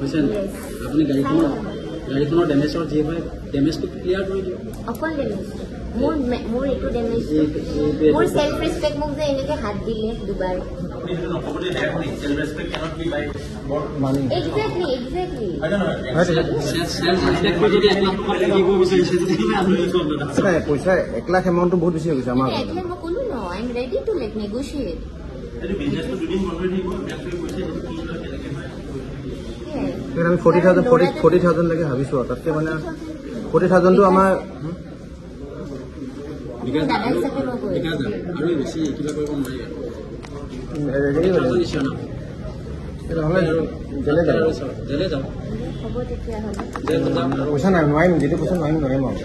হৈছে আপুনি গাড়ীখনৰ ডেমেজৰ যি হয় ডেমেজটো ক্লিয়াৰ কৰি দিয়ক। অকল ডেমেজ মোৰ এইটো ডেমেজ মোৰ সেলফ ৰেসপেক্ট মোক যে এনেকে হাত দিলে দুবাৰ এক্স্যাক্টলি পইচা 1 লাখ এমাউন্টটো বহুত বেছি হৈ গৈছে আমাৰ। মই ক'লো ন I am ready to like negotiate. আমি 40,000 লাগে ভাবিছো তাতকে মানে 40,000টো আমাৰ আৰু বেছি কিবা কৰিব নোৱাৰি জেলে যাওঁ হ'ব তেতিয়াহ'লে পইচা নাই নোৱাৰিম যিটো পইচা নোৱাৰিম আৰু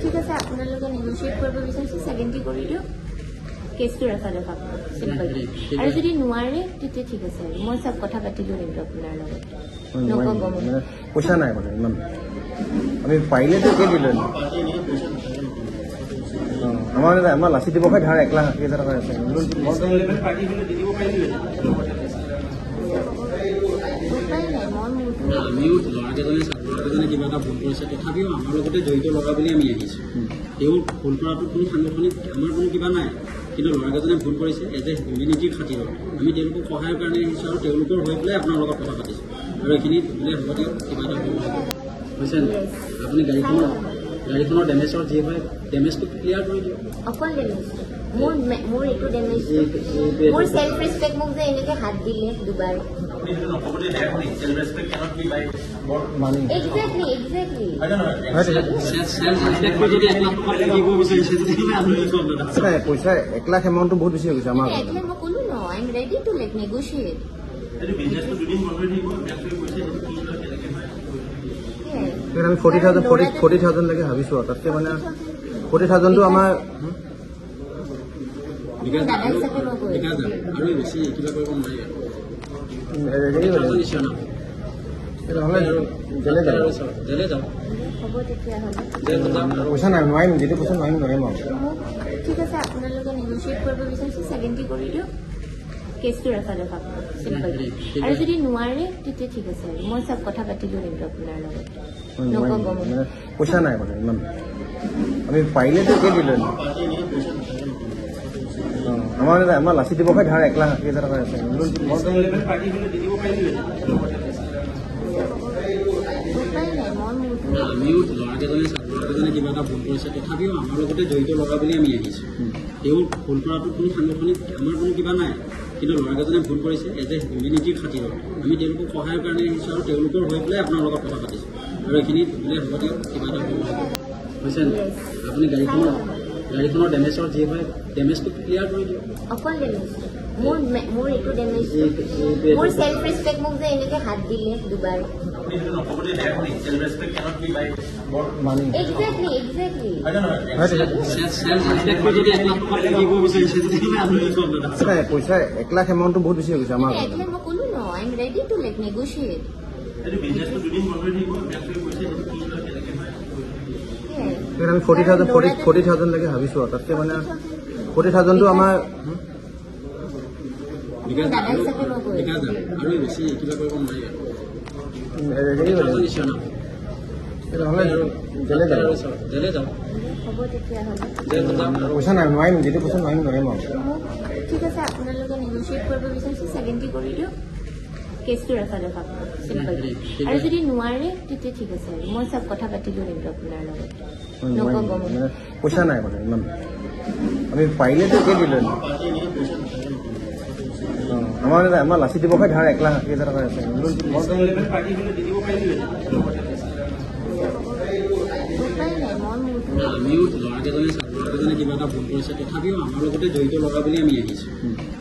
ঠিক আছে আপোনালোকে নেগোশিয়েট কৰিব বিচাৰিছে 70 কৰি দিয়ক কেছটো ৰেফাৰ পাব চিম্পল আৰু যদি নোৱাৰে তেতিয়া ঠিক আছে মই সব কথা পাতিলো কিন্তু আপোনাৰ লগত পইচা নাই মানে ইমান আমি পাৰিলেতো কে দিলো আমাৰ লাচি দিৱসে ধাৰ 1,80,000 টকা আছে আমিও ল'ৰাকেইজনে কিবা এটা ভুল কৰিছে তথাপিও আমাৰ লগতে জড়িত ল'ৰা বুলি আমি আহিছোঁ। তেওঁ ভুল কৰাটো কোনো সাংগঠনিক আমাৰ কোনো কিবা নাই, কিন্তু ল'ৰাকেইজনে ভুল কৰিছে এজ এ হিউমেনিটিৰ খাতিৰত আমি তেওঁলোকক সহায়ৰ কাৰণে আহিছোঁ আৰু তেওঁলোকৰ হৈ পেলাই আপোনাৰ লগত কথা পাতিছোঁ আৰু এইখিনি বোলে হ'ব দিয়ক কিবা এটা হৈছে আপুনি গাড়ীখনৰ ডেমেজৰ যি হয় ডেমেজটো ক্লিয়াৰ কৰি দিয়ক। অকল ডেমেজ মোৰ এইটো ডেমেজ মোৰ সেলফ ৰেসপেক্ট মোক যে এনেকে হাত দিলে দুবাৰ পইচা 1 লাখ এমাউন্টটো বহুত বেছি হৈ গৈছে আমাৰ। মই ক'লো ন I am ready to like negotiate. আমি 40,000 লাগে ভাবিছো তাতকে মানে 40,000টো আমাৰ আৰু বেছি কিবা কৰিব নোৱাৰি জেলে যাওঁ হ'ব তেতিয়াহ'লে পইচা নাই নোৱাৰিম যিটো পইচা নোৱাৰিম আৰু ঠিক আছে আপোনালোকে নেগোশিয়েট কৰিব বিচাৰিছে 70 কৰি দিয়ক কেছটো ৰেফাৰ পাব চিম্পল আৰু যদি নোৱাৰে তেতিয়া ঠিক আছে মই সব কথা পাতিলো কিন্তু আপোনাৰ লগত পইচা নাই মানে ইমান আমি পাৰিলেতো কে দিলো আমাৰ লাচি দিৱসে ধাৰ 1,80,000 টকা আছে আমিও ল'ৰাকেইজনে কিবা এটা ভুল কৰিছে তথাপিও আমাৰ লগতে জড়িত ল'ৰা বুলি আমি আহিছোঁ। তেওঁ ভুল কৰাটো কোনো সাংগঠনিক আমাৰ কোনো কিবা নাই, কিন্তু ল'ৰাকেইজনে ভুল কৰিছে এজ এ হিউমেনিটিৰ খাতিৰত আমি তেওঁলোকক সহায়ৰ কাৰণে আহিছোঁ আৰু তেওঁলোকৰ হৈ পেলাই আপোনাৰ লগত কথা পাতিছোঁ আৰু এইখিনি বোলে হ'ব দিয়ক কিবা এটা হৈছে আপুনি গাড়ীখনৰ ডেমেজৰ যি হয় ডেমেজটো ক্লিয়াৰ কৰি দিয়ক। অকল ডেমেজ মোৰ এইটো ডেমেজ মোৰ সেলফ ৰেসপেক্ট মোক যে এনেকে হাত দিলে দুবাৰ পইচা 1 লাখ এমাউন্টটো বহুত বেছি হৈ গৈছে আমাৰ। মই ক'লো ন I am ready to like negotiate. আমি 40,000 লাগে ভাবিছো তাতকে মানে 40,000টো আমাৰ আৰু বেছি কিবা কৰিব নোৱাৰি জেলে যাওঁ হ'ব তেতিয়াহ'লে পইচা নাই নোৱাৰিম যিটো পইচা নোৱাৰিম আৰু ঠিক আছে আপোনালোকে নেগোশিয়েট কৰিব বিচাৰিছে 70 কৰি দিয়ক কেছটো ৰেফাৰ পাব চিম্পল আৰু যদি নোৱাৰে তেতিয়া ঠিক আছে মই সব কথা পাতিলো কিন্তু আপোনাৰ লগত পইচা নাই মানে ইমান আমি পাৰিলেতো কে দিলো আমাৰ লাচি দিৱসে ধাৰ 1,80,000 টকা আছে আমিও ল'ৰাকেইজনে কিবা এটা ভুল কৰিছে তথাপিও আমাৰ লগতে জড়িত ল'ৰা বুলি আমি আহিছোঁ।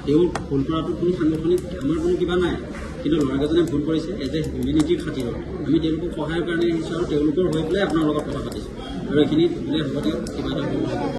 তেওঁ ভুল কৰাটো কোনো সাংগঠনিক আমাৰ কোনো কিবা নাই, কিন্তু ল'ৰাকেইজনে ভুল কৰিছে এজ এ হিউমেনিটিৰ খাতিৰত আমি তেওঁলোকক সহায়ৰ কাৰণে আহিছোঁ আৰু তেওঁলোকৰ হৈ পেলাই আপোনাৰ লগত কথা পাতিছোঁ আৰু এইখিনি বোলে হ'ব দিয়ক কিবা এটা